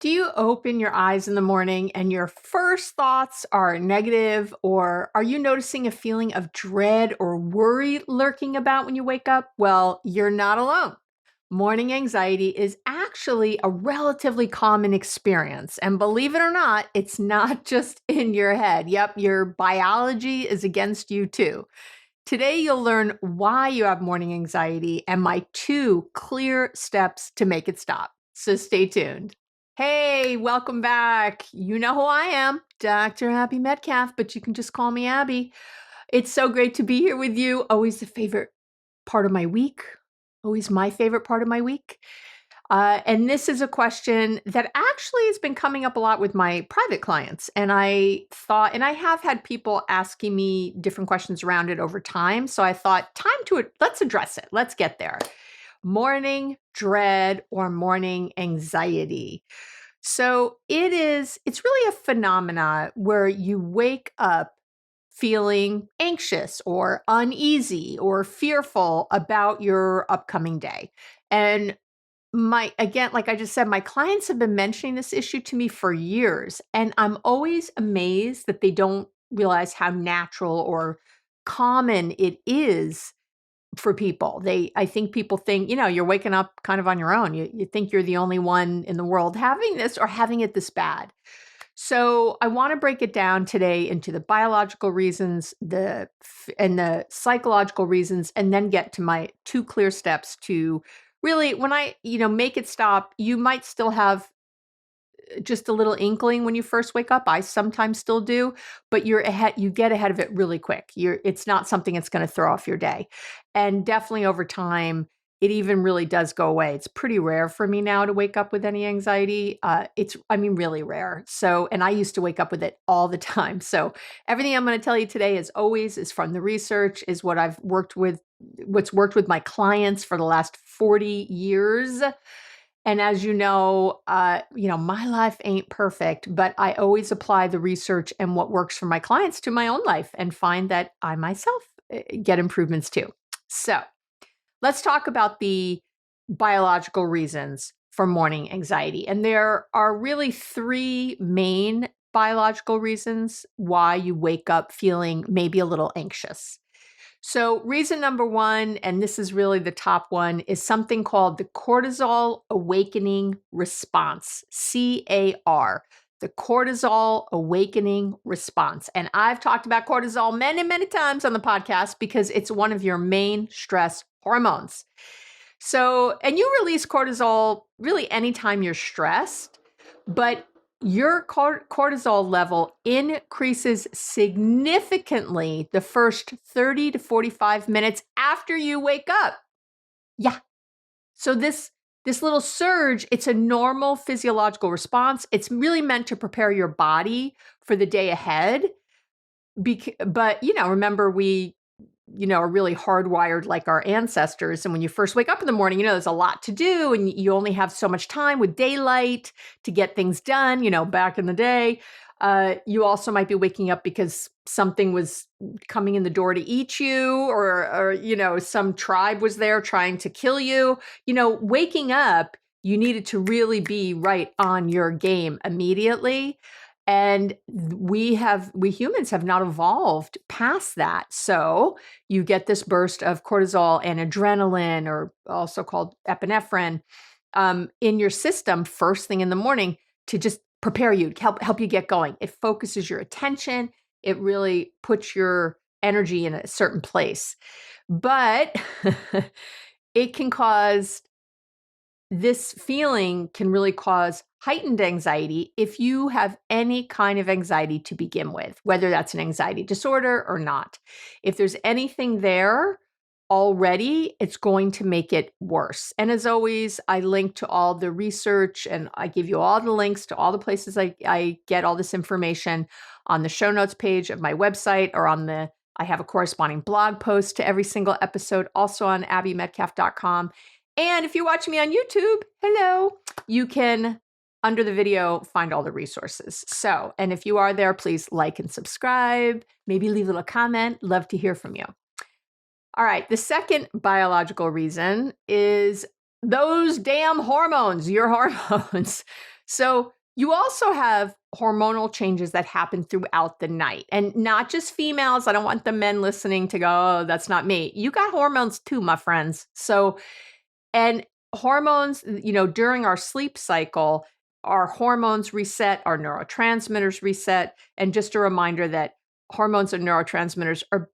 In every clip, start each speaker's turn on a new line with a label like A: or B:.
A: Do you open your eyes in the morning and your first thoughts are negative, or are you noticing a feeling of dread or worry lurking about when you wake up? Well, you're not alone. Morning anxiety is actually a relatively common experience. And believe it or not, it's not just in your head. Yep, your biology is against you too. Today, you'll learn why you have morning anxiety and my two clear steps to make it stop. So stay tuned. Hey, welcome back. You know who I am, Dr. Abby Medcalf, but you can just call me Abby. It's so great to be here with you. Always the favorite part of my week. Always my favorite part of my week. And this is a question that actually has been coming up a lot with my private clients. And I thought, and I have had people asking me different questions around it over time. So I thought, let's address it. Let's get there. Morning dread or morning anxiety. So it's really a phenomena where you wake up feeling anxious or uneasy or fearful about your upcoming day. And like I just said, my clients have been mentioning this issue to me for years, and I'm always amazed that they don't realize how natural or common it is for people. I think people think, you're waking up kind of on your own. You think you're the only one in the world having this or having it this bad. So I want to break it down today into the biological reasons, and the psychological reasons, and then get to my two clear steps to really, when I, make it stop. You might still have just a little inkling when you first wake up. I sometimes still do, but you get ahead of it really quick. It's not something that's going to throw off your day. And definitely over time, it even really does go away. It's pretty rare for me now to wake up with any anxiety. Really rare. So, and I used to wake up with it all the time. So everything I'm going to tell you today, as always, is from the research, is what's worked with my clients for the last 40 years. And as you know, my life ain't perfect, but I always apply the research and what works for my clients to my own life and find that I myself get improvements too. So let's talk about the biological reasons for morning anxiety. And there are really three main biological reasons why you wake up feeling maybe a little anxious. So reason number one, and this is really the top one, is something called the cortisol awakening response, CAR, the cortisol awakening response. And I've talked about cortisol many, many times on the podcast because it's one of your main stress hormones. So, and you release cortisol really anytime you're stressed, but your cortisol level increases significantly the first 30 to 45 minutes after you wake up. Yeah. So this little surge, it's a normal physiological response. It's really meant to prepare your body for the day ahead. But, remember we are really hardwired like our ancestors. And when you first wake up in the morning, there's a lot to do and you only have so much time with daylight to get things done, back in the day. You also might be waking up because something was coming in the door to eat you or some tribe was there trying to kill you. Waking up, you needed to really be right on your game immediately. And we humans have not evolved past that. So you get this burst of cortisol and adrenaline, or also called epinephrine, in your system first thing in the morning to just prepare you, help you get going. It focuses your attention. It really puts your energy in a certain place. But this feeling can really cause heightened anxiety if you have any kind of anxiety to begin with, whether that's an anxiety disorder or not. If there's anything there already, it's going to make it worse. And as always, I link to all the research and I give you all the links to all the places I get all this information on the show notes page of my website, or I have a corresponding blog post to every single episode, also on abbymedcalf.com. And if you're watching me on YouTube, hello, you can, under the video, find all the resources. So, and if you are there, please like and subscribe, maybe leave a little comment. Love to hear from you. All right. The second biological reason is those damn hormones, your hormones. So you also have hormonal changes that happen throughout the night, and not just females. I don't want the men listening to go, oh, that's not me. You got hormones too, my friends. So, and hormones, during our sleep cycle, our hormones reset, our neurotransmitters reset. And just a reminder that hormones and neurotransmitters are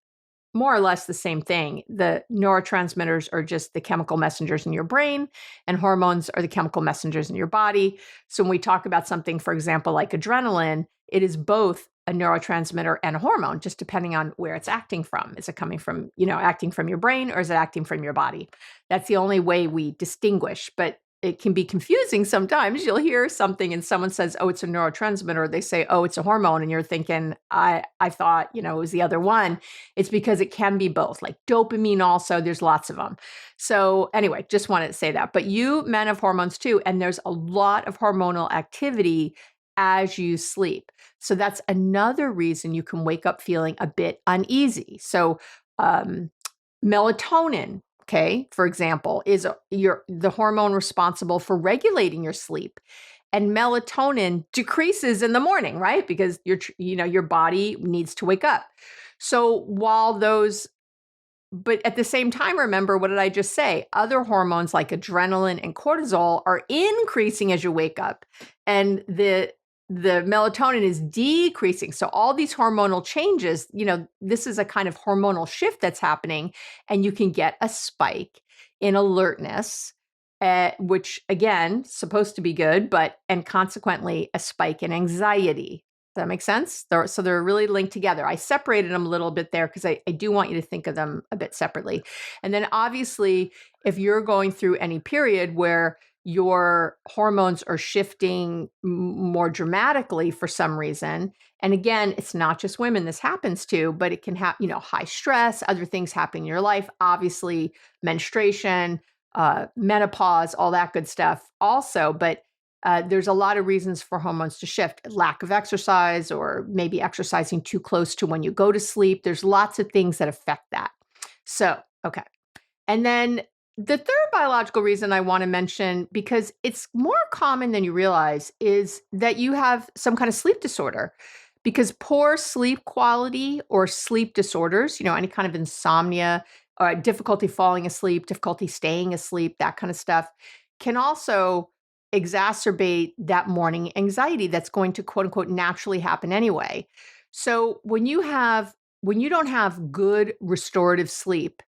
A: more or less the same thing. The neurotransmitters are just the chemical messengers in your brain, and hormones are the chemical messengers in your body. So when we talk about something, for example, like adrenaline, it is both a neurotransmitter and a hormone, just depending on where it's acting from. Is it coming from, acting from your brain, or is it acting from your body? That's the only way we distinguish. But it can be confusing sometimes. You'll hear something and someone says, oh, it's a neurotransmitter. They say, oh, it's a hormone. And you're thinking, I thought, it was the other one. It's because it can be both, like dopamine also. There's lots of them. So anyway, just wanted to say that. But you men have hormones too. And there's a lot of hormonal activity as you sleep. So that's another reason you can wake up feeling a bit uneasy. So melatonin, okay, for example, is the hormone responsible for regulating your sleep. And melatonin decreases in the morning, right? Because your body needs to wake up. So but at the same time, remember, what did I just say? Other hormones like adrenaline and cortisol are increasing as you wake up, and the melatonin is decreasing. So all these hormonal changes, this is a kind of hormonal shift that's happening, and you can get a spike in alertness, which again, supposed to be good, and consequently a spike in anxiety. Does that make sense? So they're really linked together. I separated them a little bit there because I do want you to think of them a bit separately. And then obviously, if you're going through any period where your hormones are shifting more dramatically for some reason, and again, it's not just women this happens to, but it can have, high stress, other things happening in your life, obviously menstruation, menopause, all that good stuff also. But there's a lot of reasons for hormones to shift. Lack of exercise, or maybe exercising too close to when you go to sleep. There's lots of things that affect that. So, okay. And then the third biological reason I want to mention, because it's more common than you realize, is that you have some kind of sleep disorder. Because poor sleep quality or sleep disorders, any kind of insomnia, or difficulty falling asleep, difficulty staying asleep, that kind of stuff, can also exacerbate that morning anxiety that's going to, quote unquote, naturally happen anyway. So when you don't have good restorative sleep,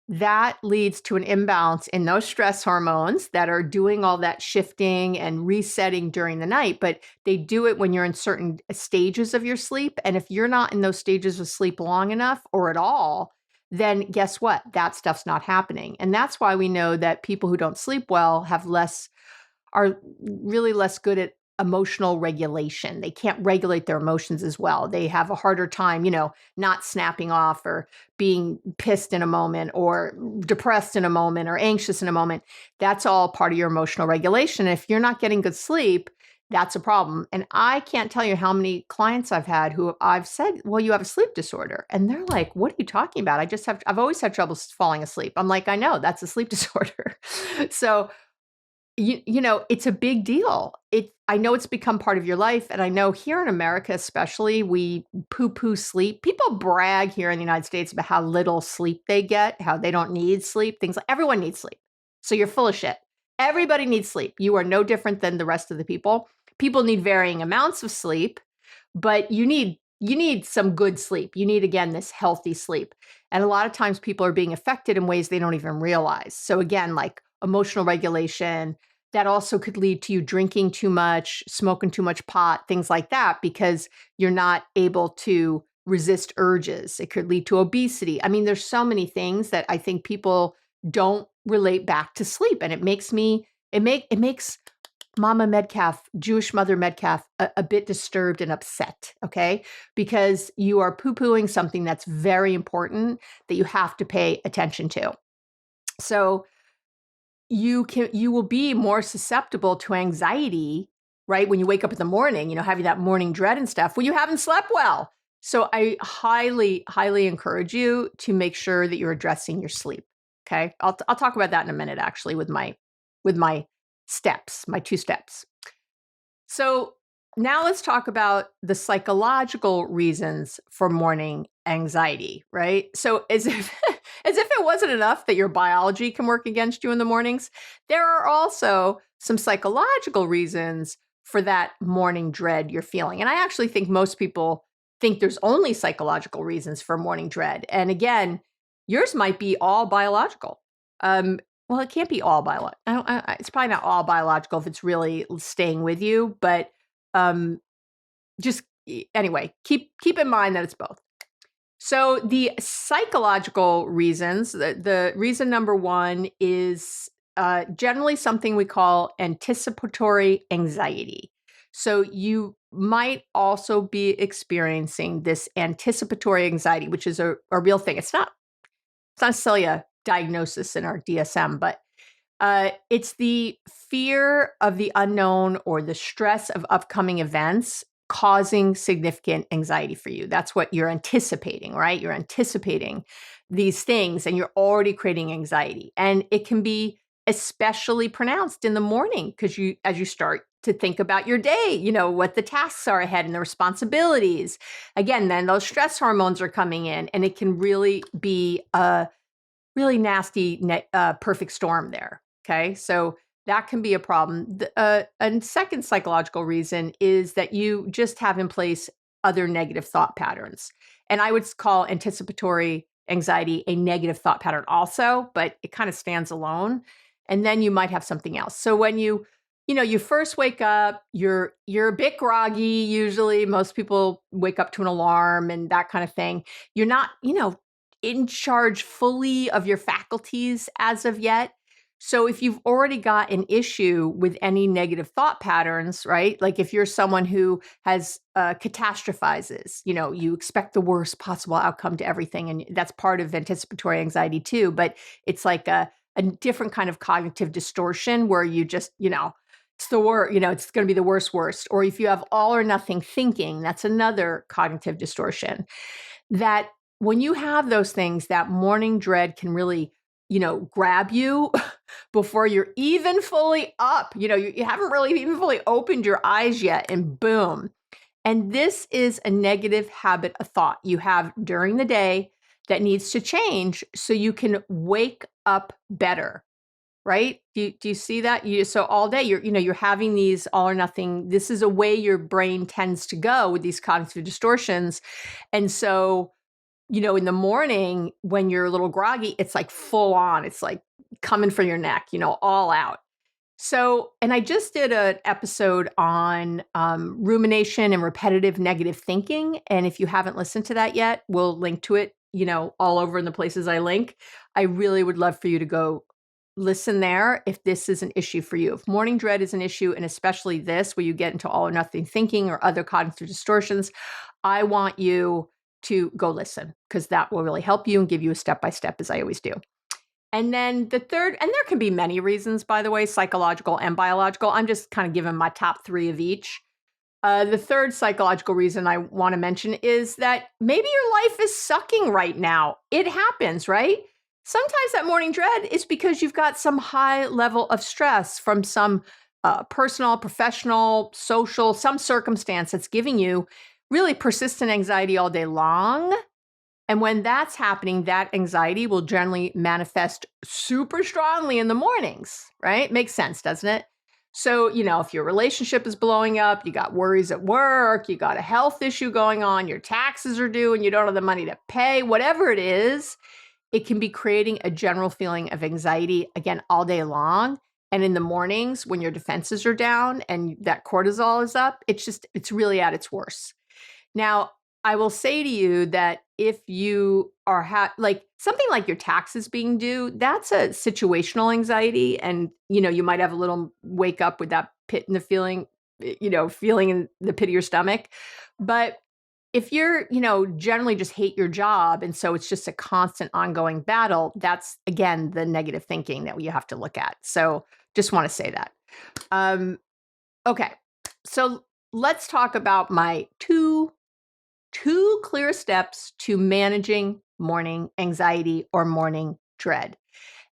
A: that leads to an imbalance in those stress hormones that are doing all that shifting and resetting during the night. But they do it when you're in certain stages of your sleep. And if you're not in those stages of sleep long enough or at all, then guess what? That stuff's not happening. And that's why we know that people who don't sleep well are really less good at emotional regulation. They can't regulate their emotions as well. They have a harder time, not snapping off, or being pissed in a moment, or depressed in a moment, or anxious in a moment. That's all part of your emotional regulation. If you're not getting good sleep, that's a problem. And I can't tell you how many clients I've had who I've said, well, you have a sleep disorder. And they're like, what are you talking about? I've always had trouble falling asleep. I'm like, I know, that's a sleep disorder. So it's a big deal. I know it's become part of your life. And I know here in America, especially, we poo-poo sleep. People brag here in the United States about how little sleep they get, how they don't need sleep, things like everyone needs sleep. So you're full of shit. Everybody needs sleep. You are no different than the rest of the people. People need varying amounts of sleep, but you need some good sleep. You need, again, this healthy sleep. And a lot of times people are being affected in ways they don't even realize. So again, like emotional regulation, that also could lead to you drinking too much, smoking too much pot, things like that, because you're not able to resist urges. It could lead to obesity. I mean, there's so many things that I think people don't relate back to sleep. And it makes Mama Medcalf, Jewish Mother Medcalf, a bit disturbed and upset, okay? Because you are poo-pooing something that's very important that you have to pay attention to. So you will be more susceptible to anxiety, right? When you wake up in the morning, having that morning dread and stuff, when you haven't slept well. So I highly, highly encourage you to make sure that you're addressing your sleep. Okay. I'll talk about that in a minute, actually, with my steps, my 2 steps. So now let's talk about the psychological reasons for morning anxiety, right? So as if as if it wasn't enough that your biology can work against you in the mornings, there are also some psychological reasons for that morning dread you're feeling. And I actually think most people think there's only psychological reasons for morning dread. And again, yours might be all biological. Well, it can't be all biological. It's probably not all biological if it's really staying with you, but just anyway, keep in mind that it's both. So the psychological reasons, the reason number one is generally something we call anticipatory anxiety. So you might also be experiencing this anticipatory anxiety, which is a real thing. It's not necessarily a diagnosis in our DSM, but it's the fear of the unknown or the stress of upcoming events causing significant anxiety for you. That's what you're anticipating, right? You're anticipating these things and you're already creating anxiety. And it can be especially pronounced in the morning because as you start to think about your day, what the tasks are ahead and the responsibilities. Again, then those stress hormones are coming in and it can really be a really nasty perfect storm there. Okay. So that can be a problem. And second psychological reason is that you just have in place other negative thought patterns. And I would call anticipatory anxiety a negative thought pattern also, but it kind of stands alone. And then you might have something else. So when you first wake up, you're a bit groggy. Usually most people wake up to an alarm and that kind of thing. You're not, in charge fully of your faculties as of yet. So if you've already got an issue with any negative thought patterns, right? Like if you're someone who has catastrophizes, you expect the worst possible outcome to everything. And that's part of anticipatory anxiety too. But it's like a different kind of cognitive distortion where you just, it's the worst, it's going to be the worst. Or if you have all or nothing thinking, that's another cognitive distortion. That when you have those things, that morning dread can really, grab you before you're even fully up. You haven't really even fully opened your eyes yet, and boom. And this is a negative habit of thought you have during the day that needs to change so you can wake up better. Right? Do you see that? So all day you're having these all or nothing. This is a way your brain tends to go with these cognitive distortions. And so in the morning when you're a little groggy, it's like full on. It's like coming for your neck, all out. So, and I just did an episode on rumination and repetitive negative thinking. And if you haven't listened to that yet, we'll link to it, all over in the places I link. I really would love for you to go listen there if this is an issue for you. If morning dread is an issue, and especially this, where you get into all or nothing thinking or other cognitive distortions, I want you to go listen because that will really help you and give you a step-by-step as I always do. And then the third, and there can be many reasons, by the way, psychological and biological. I'm just kind of giving my top three of each. The third psychological reason I want to mention is that maybe your life is sucking right now. It happens, right? Sometimes that morning dread is because you've got some high level of stress from some personal, professional, social, some circumstance that's giving you really persistent anxiety all day long. And when that's happening, that anxiety will generally manifest super strongly in the mornings, right? Makes sense, doesn't it? So, if your relationship is blowing up, you got worries at work, you got a health issue going on, your taxes are due and you don't have the money to pay, whatever it is, it can be creating a general feeling of anxiety, again, all day long. And in the mornings when your defenses are down and that cortisol is up, it's really at its worst. Now, I will say to you that if you are like something like your taxes being due, that's a situational anxiety. And, you might have a little wake up with that pit in the feeling in the pit of your stomach. But if you're, generally just hate your job, and so it's just a constant ongoing battle, that's, again, the negative thinking that you have to look at. So just want to say that. Okay. So let's talk about my two clear steps to managing morning anxiety or morning dread.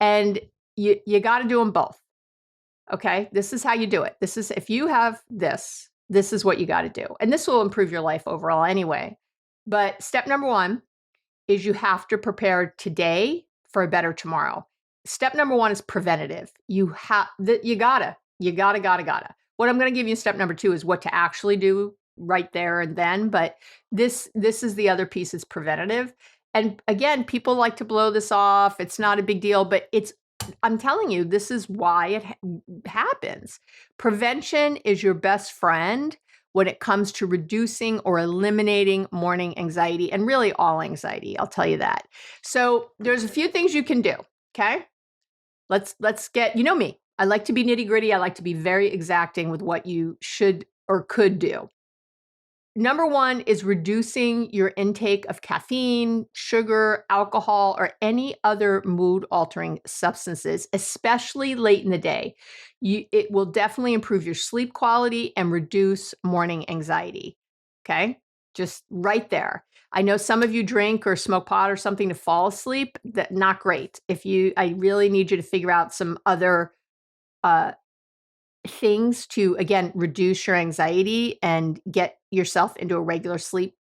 A: And you got to do them both. Okay. This is how you do it. If you have this is what you got to do. And this will improve your life overall anyway. But step number one is you have to prepare today for a better tomorrow. Step number one is preventative. You gotta. What I'm going to give you in step number two is what to actually do right there and then. But this is the other piece is preventative. And again, people like to blow this off. It's not a big deal, but I'm telling you, this is why it happens. Prevention is your best friend when it comes to reducing or eliminating morning anxiety and really all anxiety. I'll tell you that. So there's a few things you can do. Okay. Let's get, you know me, I like to be nitty gritty. I like to be very exacting with what you should or could do. Number one is reducing your intake of caffeine, sugar, alcohol, or any other mood altering substances, especially late in the day. It will definitely improve your sleep quality and reduce morning anxiety. Okay. Just right there. I know some of you drink or smoke pot or something to fall asleep. That not great. I really need you to figure out some other things to, again, reduce your anxiety and get yourself into a regular sleep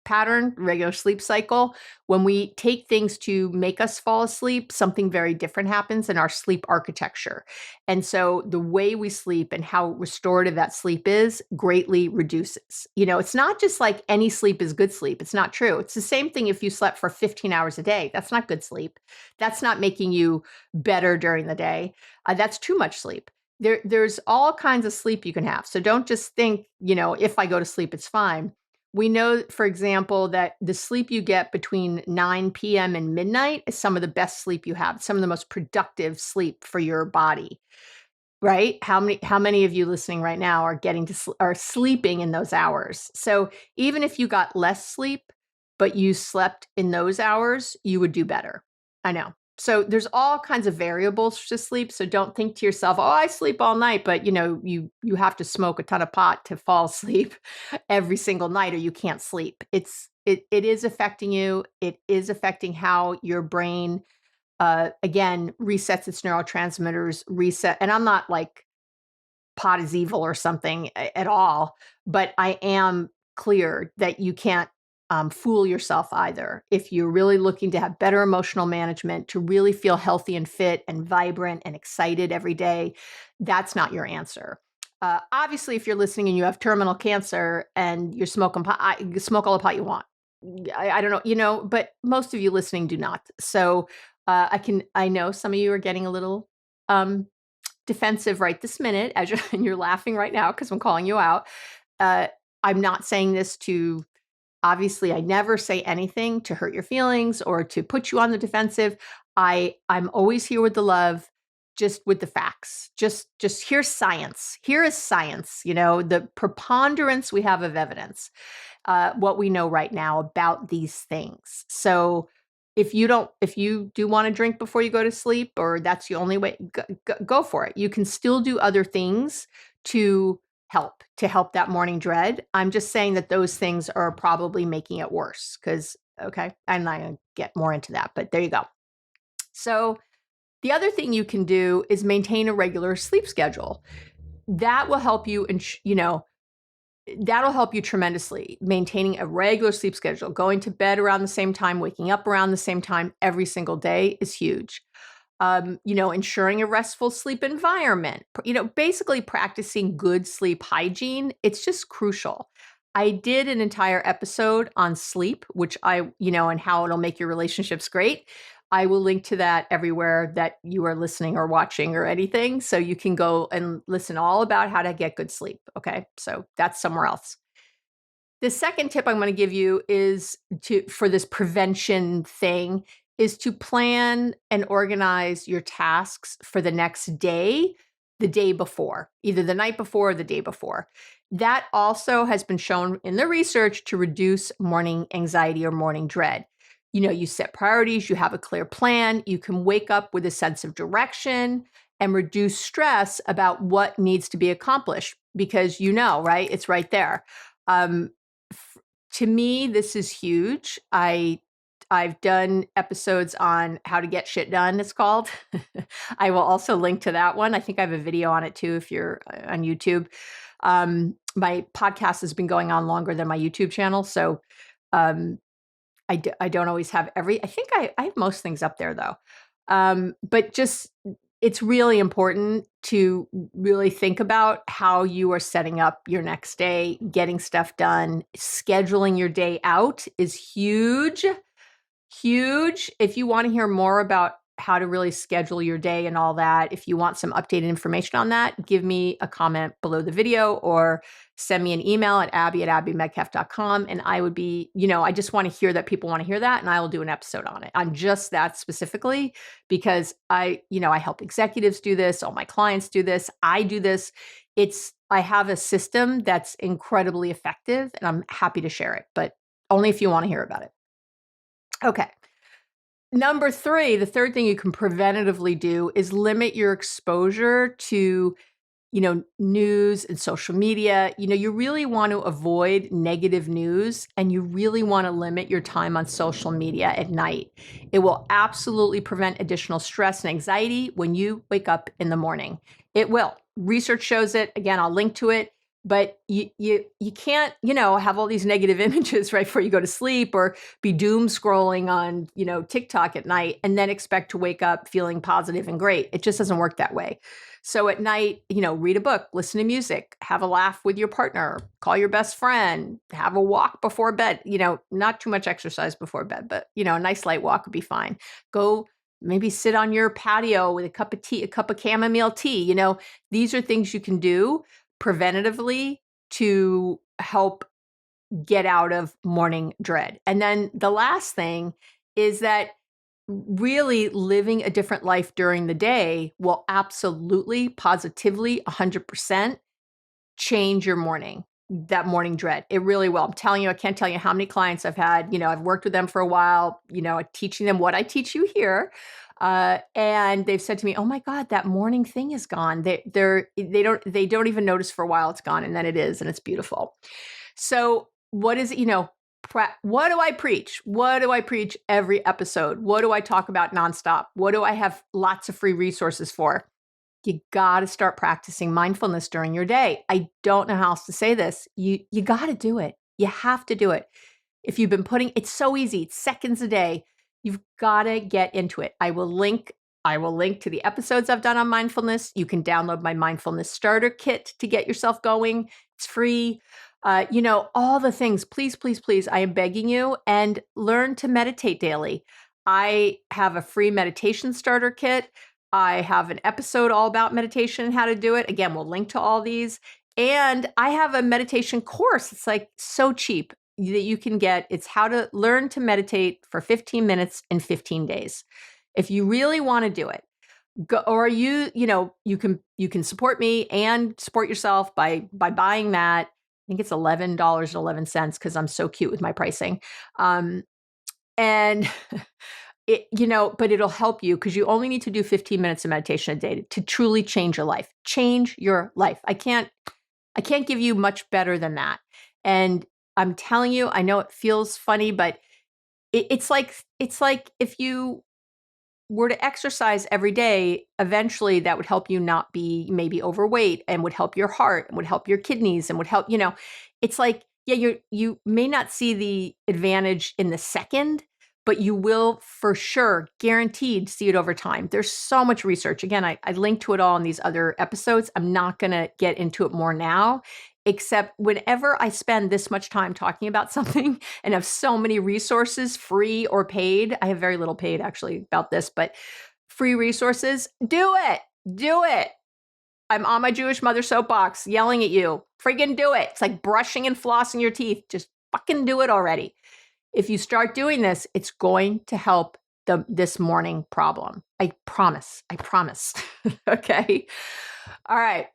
A: pattern, regular sleep cycle. When we take things to make us fall asleep, something very different happens in our sleep architecture. And so the way we sleep and how restorative that sleep is greatly reduces. It's not just like any sleep is good sleep. It's not true. It's the same thing if you slept for 15 hours a day. That's not good sleep. That's not making you better during the day. That's too much sleep. There's all kinds of sleep you can have. So don't just think, if I go to sleep, it's fine. We know, for example, that the sleep you get between 9 p.m. and midnight is some of the best sleep you have, some of the most productive sleep for your body, right? How many of you listening right now are sleeping in those hours? So even if you got less sleep, but you slept in those hours, you would do better. I know. So there's all kinds of variables to sleep. So don't think to yourself, oh, I sleep all night, but you have to smoke a ton of pot to fall asleep every single night or you can't sleep. It is affecting you. It is affecting how your brain, again, resets its neurotransmitters, and I'm not like pot is evil or something at all, but I am clear that you can't fool yourself either. If you're really looking to have better emotional management, to really feel healthy and fit and vibrant and excited every day, that's not your answer. Obviously, if you're listening and you have terminal cancer and you're smoking pot, smoke all the pot you want. I don't know, but most of you listening do not. So I know some of you are getting a little defensive right this minute as you're laughing right now because I'm calling you out. I'm not saying this to. Obviously, I never say anything to hurt your feelings or to put you on the defensive. I'm always here with the love, just with the facts. Just here's science. Here is science, the preponderance we have of evidence, what we know right now about these things. So if you do want to drink before you go to sleep, or that's the only way, go for it. You can still do other things to help that morning dread. I'm just saying that those things are probably making it worse okay, I'm not going to get more into that, but there you go. So the other thing you can do is maintain a regular sleep schedule. That will help you, that'll help you tremendously. Maintaining a regular sleep schedule, going to bed around the same time, waking up around the same time every single day is huge. Ensuring a restful sleep environment, basically practicing good sleep hygiene. It's just crucial. I did an entire episode on sleep, which and how it'll make your relationships great. I will link to that everywhere that you are listening or watching or anything. So you can go and listen all about how to get good sleep. Okay. So that's somewhere else. The second tip I'm going to give you is for this prevention thing is to plan and organize your tasks for the next day, the day before, either the night before or the day before. That also has been shown in the research to reduce morning anxiety or morning dread. You set priorities, you have a clear plan, you can wake up with a sense of direction and reduce stress about what needs to be accomplished because right? It's right there. To me, this is huge. I I've done episodes on how to get shit done, it's called. I will also link to that one. I think I have a video on it too if you're on YouTube. My podcast has been going on longer than my YouTube channel, so um, I don't always have I think I have most things up there though. But just it's really important to really think about how you are setting up your next day, getting stuff done. Scheduling your day out is huge. Huge. If you want to hear more about how to really schedule your day and all that, if you want some updated information on that, give me a comment below the video or send me an email at abby@abbymedcalf.com. And I would be, I just want to hear that people want to hear that. And I will do an episode on it, on just that specifically, because I help executives do this. All my clients do this. I do this. I have a system that's incredibly effective and I'm happy to share it, but only if you want to hear about it. Okay. Number 3, the third thing you can preventatively do is limit your exposure to, news and social media. You really want to avoid negative news and you really want to limit your time on social media at night. It will absolutely prevent additional stress and anxiety when you wake up in the morning. It will. Research shows it. Again, I'll link to it. But you can't, have all these negative images right before you go to sleep or be doom scrolling on, TikTok at night and then expect to wake up feeling positive and great. It just doesn't work that way. So at night, read a book, listen to music, have a laugh with your partner, call your best friend, have a walk before bed, not too much exercise before bed, but, a nice light walk would be fine. Go maybe sit on your patio with a cup of tea, a cup of chamomile tea. These are things you can do preventatively to help get out of morning dread. And then the last thing is that really living a different life during the day will absolutely, positively, 100% change your morning, that morning dread. It really will. I'm telling you, I can't tell you how many clients I've had. I've worked with them for a while, teaching them what I teach you here. And they've said to me, "Oh my God, that morning thing is gone." They don't even notice for a while it's gone, and then it is, and it's beautiful. So what is it? What do I preach? What do I preach every episode? What do I talk about nonstop? What do I have lots of free resources for? You got to start practicing mindfulness during your day. I don't know how else to say this. You got to do it. You have to do it. If you've been it's so easy. It's seconds a day. You've got to get into it. I will link to the episodes I've done on mindfulness. You can download my mindfulness starter kit to get yourself going. It's free. All the things. Please, please, please, I am begging you, and learn to meditate daily. I have a free meditation starter kit. I have an episode all about meditation and how to do it. Again, we'll link to all these. And I have a meditation course. It's like so cheap that you can get. It's how to learn to meditate for 15 minutes in 15 days. If you really want to do it, go, or you can support me and support yourself by buying that. I think it's $11.11 because I'm so cute with my pricing. And but it'll help you because you only need to do 15 minutes of meditation a day to truly change your life. Change your life. I can't give you much better than that. And I'm telling you, I know it feels funny, but it's like if you were to exercise every day, eventually that would help you not be maybe overweight and would help your heart and would help your kidneys and would help, it's like, yeah, you may not see the advantage in the second, but you will for sure, guaranteed, see it over time. There's so much research. Again, I link to it all in these other episodes. I'm not going to get into it more now, except whenever I spend this much time talking about something and have so many resources, free or paid. I have very little paid actually about this, but free resources, do it. Do it. I'm on my Jewish mother soapbox yelling at you. Freaking do it. It's like brushing and flossing your teeth. Just fucking do it already. If you start doing this, it's going to help this morning problem. I promise. I promise. Okay. All right.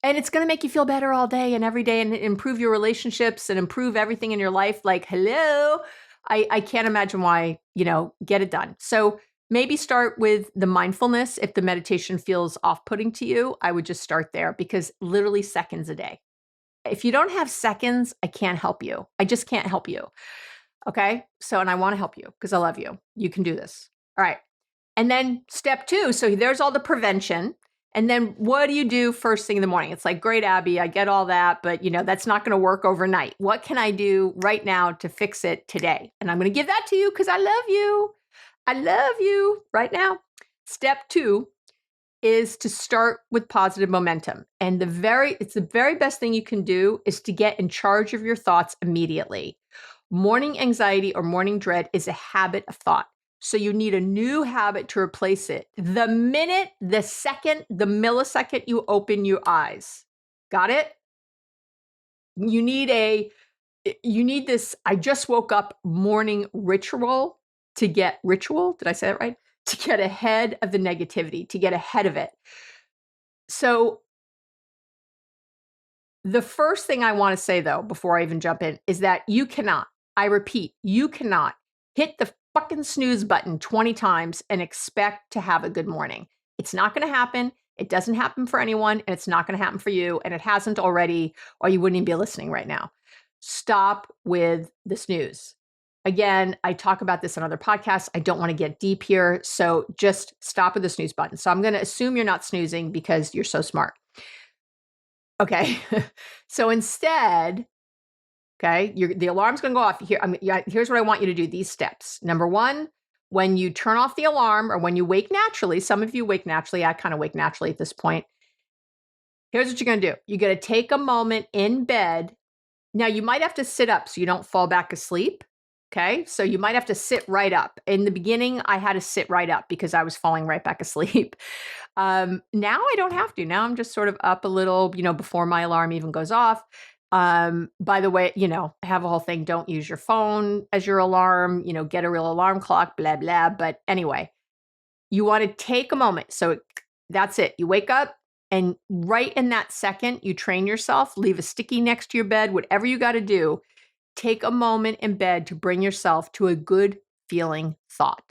A: And it's going to make you feel better all day and every day and improve your relationships and improve everything in your life. Like, hello. I can't imagine why, get it done. So maybe start with the mindfulness. If the meditation feels off-putting to you, I would just start there because literally seconds a day. If you don't have seconds, I can't help you. I just can't help you. Okay. So, and I want to help you because I love you. You can do this. All right. And then step 2. So there's all the prevention. And then what do you do first thing in the morning? It's like, great, Abby, I get all that, but that's not going to work overnight. What can I do right now to fix it today? And I'm going to give that to you because I love you. I love you right now. Step 2 is to start with positive momentum. And it's the very best thing you can do is to get in charge of your thoughts immediately. Morning anxiety or morning dread is a habit of thought. So you need a new habit to replace it. The minute, the second, the millisecond you open your eyes. Got it? You need this I just woke up morning ritual to get Did I say that right? To get ahead of the negativity, to get ahead of it. So the first thing I want to say, though, before I even jump in, is that I repeat, you cannot hit the fucking snooze button 20 times and expect to have a good morning. It's not going to happen. It doesn't happen for anyone, and it's not going to happen for you, and it hasn't already, or you wouldn't even be listening right now. Stop with the snooze. Again, I talk about this on other podcasts. I don't want to get deep here, so just stop with the snooze button. So I'm going to assume you're not snoozing because you're so smart. Okay. So instead, okay, the alarm's going to go off here. Here's what I want you to do. These steps. Number 1, when you turn off the alarm or when you wake naturally, some of you wake naturally. I kind of wake naturally at this point. Here's what you're going to do. You're going to take a moment in bed. Now you might have to sit up so you don't fall back asleep. Okay. So you might have to sit right up. In the beginning, I had to sit right up because I was falling right back asleep. Now I don't have to. Now I'm just sort of up a little, before my alarm even goes off. By the way, I have a whole thing. Don't use your phone as your alarm, get a real alarm clock, blah, blah. But anyway, you want to take a moment. So that's it. You wake up and right in that second, you train yourself, leave a sticky next to your bed, whatever you got to do. Take a moment in bed to bring yourself to a good feeling thought.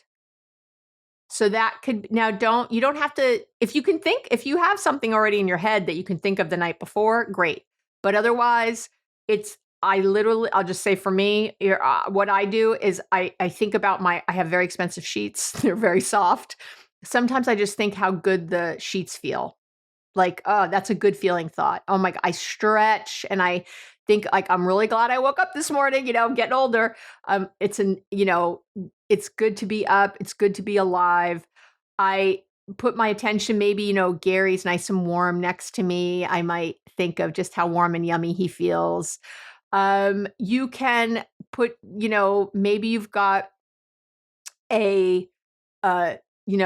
A: So that could, now you don't have to, if you have something already in your head that you can think of the night before, great. But otherwise, I'll just say for me, what I do is I think about I have very expensive sheets. They're very soft. Sometimes I just think how good the sheets feel. Like, oh, that's a good feeling thought. Oh my God, I stretch and I think like, I'm really glad I woke up this morning, I'm getting older. It's good to be up. It's good to be alive. I put my attention, maybe, Gary's nice and warm next to me. I might think of just how warm and yummy he feels. You can put, maybe you've got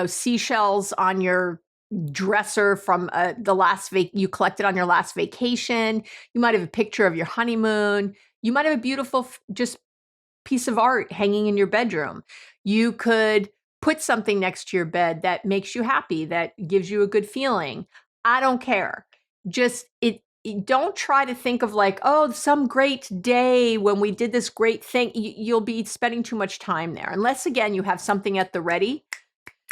A: seashells on your dresser from you collected on your last vacation. You might have a picture of your honeymoon. You might have a beautiful just piece of art hanging in your bedroom. You could put something next to your bed that makes you happy, that gives you a good feeling. I don't care. Just don't try to think of like, oh, some great day when we did this great thing. You'll be spending too much time there. Unless, again, you have something at the ready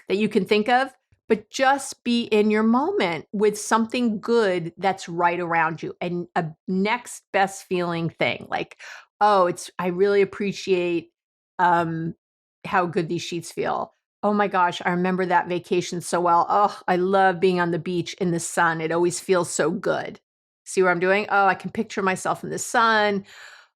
A: that you can think of. But just be in your moment with something good that's right around you and a next best feeling thing. Like, oh, I really appreciate how good these sheets feel. Oh my gosh, I remember that vacation so well. Oh, I love being on the beach in the sun. It always feels so good. See what I'm doing? Oh, I can picture myself in the sun.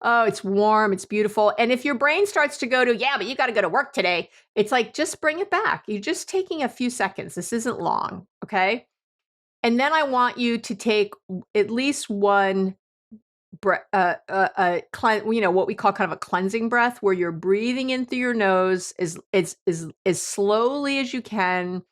A: Oh, it's warm, it's beautiful. And if your brain starts to go to, yeah, but you got to go to work today, it's like, just bring it back. You're just taking a few seconds. This isn't long, okay? And then I want you to take at least one breath, what we call kind of a cleansing breath, where you're breathing in through your nose as slowly as you can,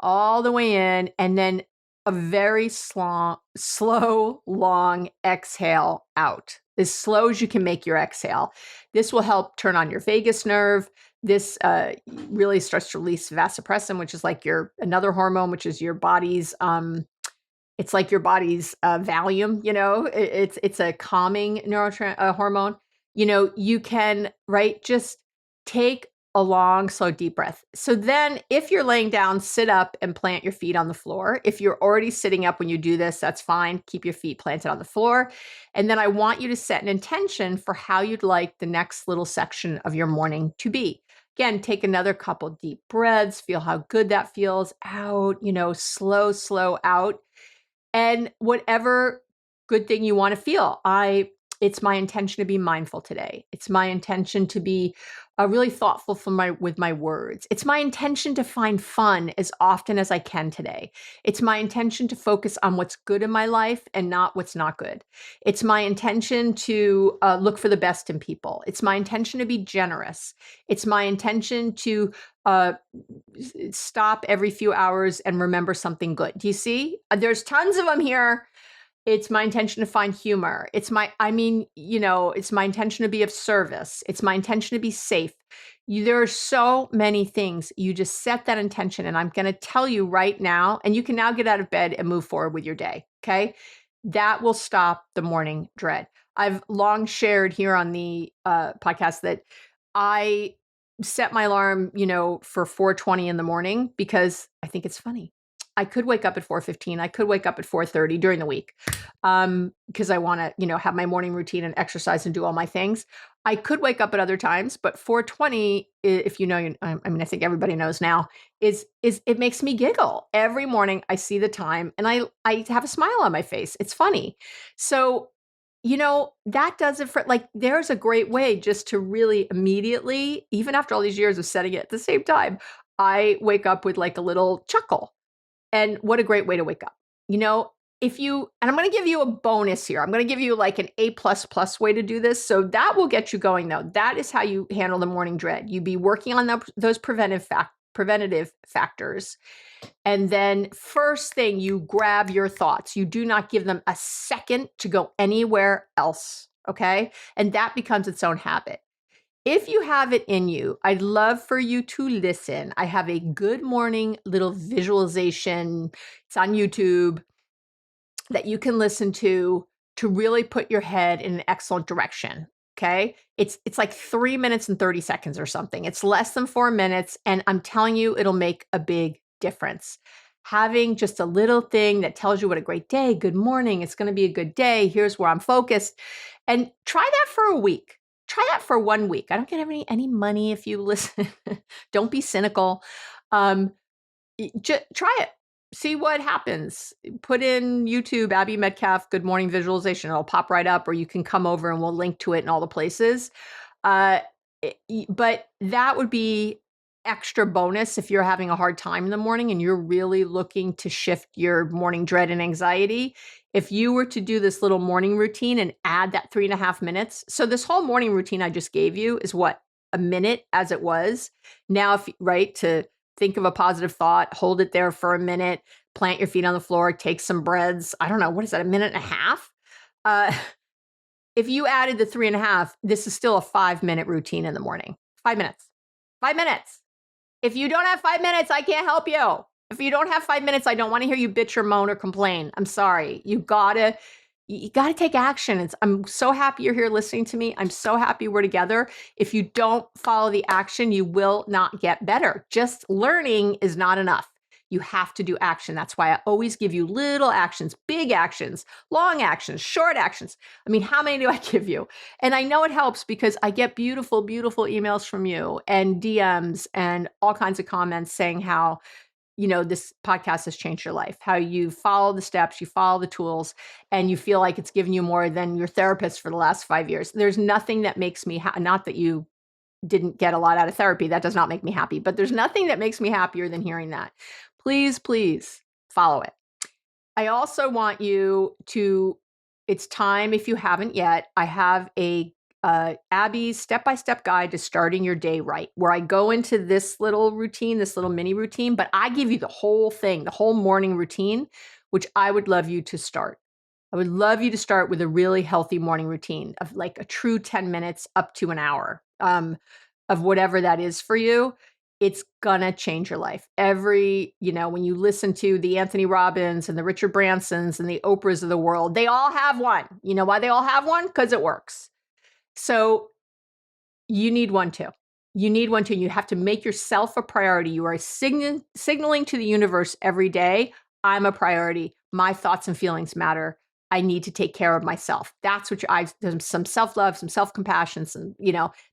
A: all the way in, and then a very slow, long exhale out. As slow as you can make your exhale. This will help turn on your vagus nerve. This really starts to release vasopressin, which is like another hormone, which is your body's, it's like your body's Valium, it's a calming hormone. You can, just take a long, slow, deep breath. So then if you're laying down, sit up and plant your feet on the floor. If you're already sitting up when you do this, that's fine. Keep your feet planted on the floor. And then I want you to set an intention for how you'd like the next little section of your morning to be. Again, take another couple deep breaths, feel how good that feels out, slow out. And whatever good thing you want to feel. It's my intention to be mindful today. It's my intention to be really thoughtful with my words. It's my intention to find fun as often as I can today. It's my intention to focus on what's good in my life and not what's not good. It's my intention to look for the best in people. It's my intention to be generous. It's my intention to stop every few hours and remember something good. Do you see? There's tons of them here. It's my intention to find humor. It's my intention to be of service. It's my intention to be safe. There are so many things. You just set that intention, and I'm going to tell you right now, and you can now get out of bed and move forward with your day. Okay. That will stop the morning dread. I've long shared here on the podcast that I set my alarm, for 4:20 in the morning because I think it's funny. I could wake up at 4:15. I could wake up at 4:30 during the week because I want to, have my morning routine and exercise and do all my things. I could wake up at other times, but 4:20, if I think everybody knows now, is it makes me giggle. Every morning I see the time and I have a smile on my face. It's funny. So, that does it for there's a great way just to really immediately, even after all these years of setting it at the same time, I wake up with a little chuckle. And what a great way to wake up. And I'm going to give you a bonus here. I'm going to give you an A++ way to do this. So that will get you going though. That is how you handle the morning dread. You be working on those preventative factors. And then first thing, you grab your thoughts. You do not give them a second to go anywhere else. Okay. And that becomes its own habit. If you have it in you, I'd love for you to listen. I have a good morning little visualization. It's on YouTube that you can listen to really put your head in an excellent direction. Okay. It's like 3 minutes and 30 seconds or something. It's less than 4 minutes. And I'm telling you, it'll make a big difference. Having just a little thing that tells you what a great day, good morning, it's going to be a good day. Here's where I'm focused. And try that for a week. Try that for 1 week. I don't get any money if you listen. Don't be cynical. Try it. See what happens. Put in YouTube, Abby Medcalf, Good Morning Visualization. It'll pop right up, or you can come over and we'll link to it in all the places. But that would be extra bonus if you're having a hard time in the morning and you're really looking to shift your morning dread and anxiety. If you were to do this little morning routine and add that 3.5 minutes. So this whole morning routine I just gave you is what, a minute as it was. Now, to think of a positive thought, hold it there for a minute, plant your feet on the floor, take some breaths. I don't know, what is that, a minute and a half? If you added the 3.5, this is still a 5-minute routine in the morning. 5 minutes. 5 minutes. If you don't have 5 minutes, I can't help you. If you don't have 5 minutes, I don't want to hear you bitch or moan or complain. I'm sorry. You gotta take action. I'm so happy you're here listening to me. I'm so happy we're together. If you don't follow the action, you will not get better. Just learning is not enough. You have to do action. That's why I always give you little actions, big actions, long actions, short actions. I mean, how many do I give you? And I know it helps because I get beautiful, beautiful emails from you and DMs and all kinds of comments saying how, this podcast has changed your life, how you follow the steps, you follow the tools, and you feel like it's given you more than your therapist for the last 5 years. There's nothing that makes me not that you didn't get a lot out of therapy. That does not make me happy, but there's nothing that makes me happier than hearing that. Please, please follow it. I also want you to, it's time, if you haven't yet, I have a Abby's step-by-step guide to starting your day right, where I go into this little routine, this little mini routine, but I give you the whole thing, the whole morning routine, which I would love you to start. I would love you to start with a really healthy morning routine of a true 10 minutes up to an hour of whatever that is for you. It's gonna change your life. When you listen to the Anthony Robbins and the Richard Bransons and the Oprahs of the world, they all have one. You know why they all have one? Because it works. So you need one too. You need one too. You have to make yourself a priority. You are signaling to the universe every day, I'm a priority. My thoughts and feelings matter. I need to take care of myself. That's what there's some self-love, some self-compassion,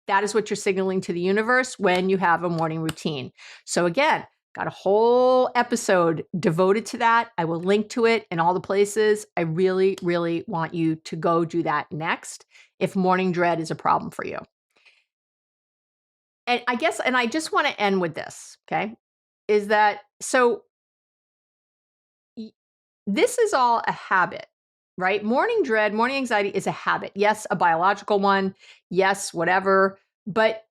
A: that is what you're signaling to the universe when you have a morning routine. So again, got a whole episode devoted to that. I will link to it in all the places. I really, really want you to go do that next if morning dread is a problem for you. And I just want to end with this, okay? Is that so this is all a habit, right? Morning dread, morning anxiety is a habit. Yes, a biological one. Yes, whatever. But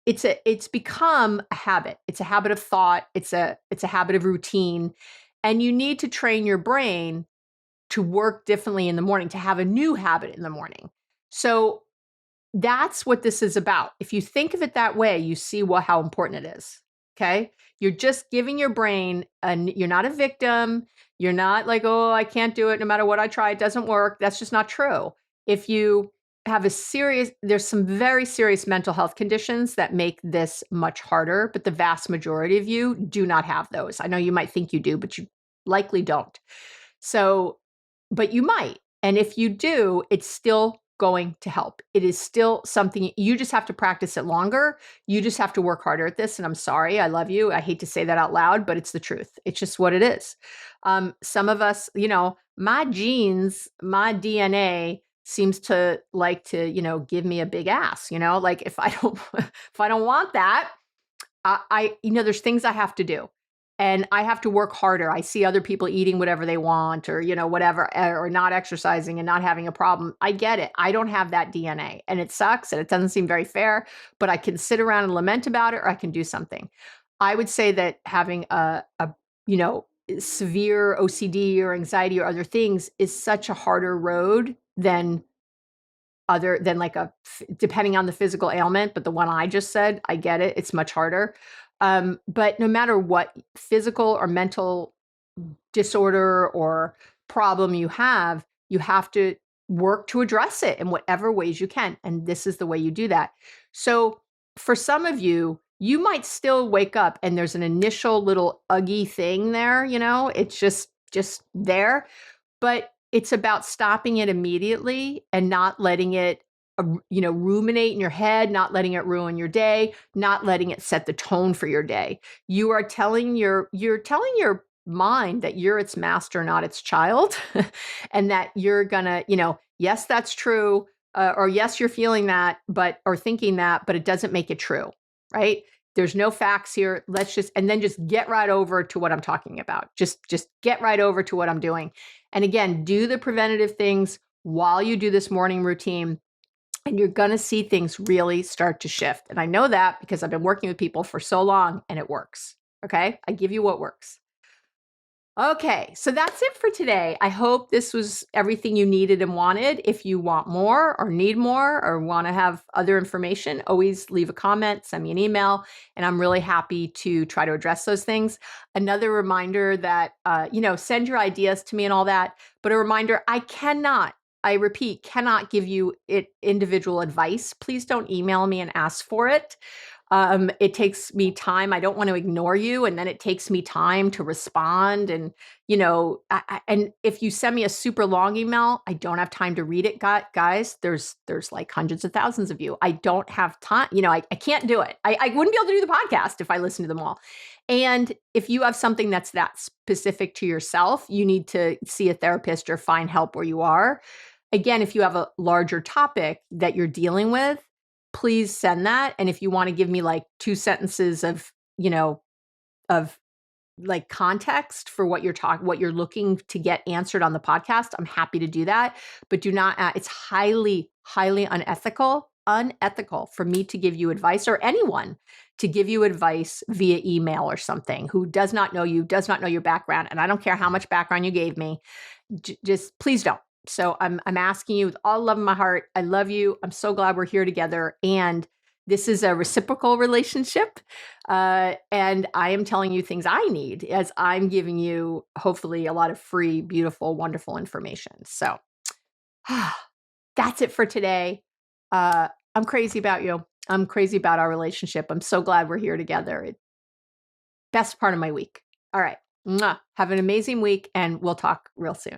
A: it's become a habit. It's a habit of thought. It's a habit of routine. And you need to train your brain to work differently in the morning, to have a new habit in the morning. So that's what this is about. If you think of it that way, you see how important it is. Okay. You're just giving your brain, you're not a victim. You're not like, oh, I can't do it. No matter what I try, it doesn't work. That's just not true. If you have there's some very serious mental health conditions that make this much harder, but the vast majority of you do not have those. I know you might think you do, but you likely don't. So, but you might. And if you do, it's still going to help. It is still something you just have to practice it longer. You just have to work harder at this. And I'm sorry, I love you. I hate to say that out loud, but it's the truth. It's just what it is. Some of us, my genes, my DNA seems to like to, give me a big ass, like if I don't want that, there's things I have to do. And I have to work harder. I see other people eating whatever they want or, whatever, or not exercising and not having a problem. I get it. I don't have that DNA and it sucks and it doesn't seem very fair, but I can sit around and lament about it or I can do something. I would say that having a severe OCD or anxiety or other things is such a harder road than depending on the physical ailment, but the one I just said, I get it. It's much harder. But no matter what physical or mental disorder or problem you have to work to address it in whatever ways you can. And this is the way you do that. So for some of you, you might still wake up and there's an initial little uggy thing there, it's just there. But it's about stopping it immediately and not letting it, ruminate in your head, not letting it ruin your day, not letting it set the tone for your day. You're telling your mind that you're its master, not its child, and that you're gonna, yes, that's true, or yes, you're feeling that, or thinking that, but it doesn't make it true, right? There's no facts here. And then just get right over to what I'm talking about. Just get right over to what I'm doing. And again, do the preventative things while you do this morning routine, and you're going to see things really start to shift. And I know that because I've been working with people for so long and it works. Okay. I give you what works. Okay, so that's it for today. I hope this was everything you needed and wanted. If you want more or need more or want to have other information, always leave a comment, send me an email, and I'm really happy to try to address those things. Another reminder that, send your ideas to me and all that, but a reminder, I repeat, cannot give you individual advice. Please don't email me and ask for it. It takes me time. I don't want to ignore you. And then it takes me time to respond. And, and if you send me a super long email, I don't have time to read it. Guys, there's like hundreds of thousands of you. I don't have time. I can't do it. I wouldn't be able to do the podcast if I listened to them all. And if you have something that's that specific to yourself, you need to see a therapist or find help where you are. Again, if you have a larger topic that you're dealing with, please send that. And if you want to give me like 2 sentences of like context for what you're looking to get answered on the podcast, I'm happy to do that. But do not, it's highly, highly unethical for me to give you advice or anyone to give you advice via email or something who does not know you, does not know your background. And I don't care how much background you gave me, just please don't. So I'm asking you with all love in my heart. I love you. I'm so glad we're here together. And this is a reciprocal relationship. And I am telling you things I need as I'm giving you, hopefully, a lot of free, beautiful, wonderful information. So that's it for today. I'm crazy about you. I'm crazy about our relationship. I'm so glad we're here together. Best part of my week. All right. Mwah. Have an amazing week, and we'll talk real soon.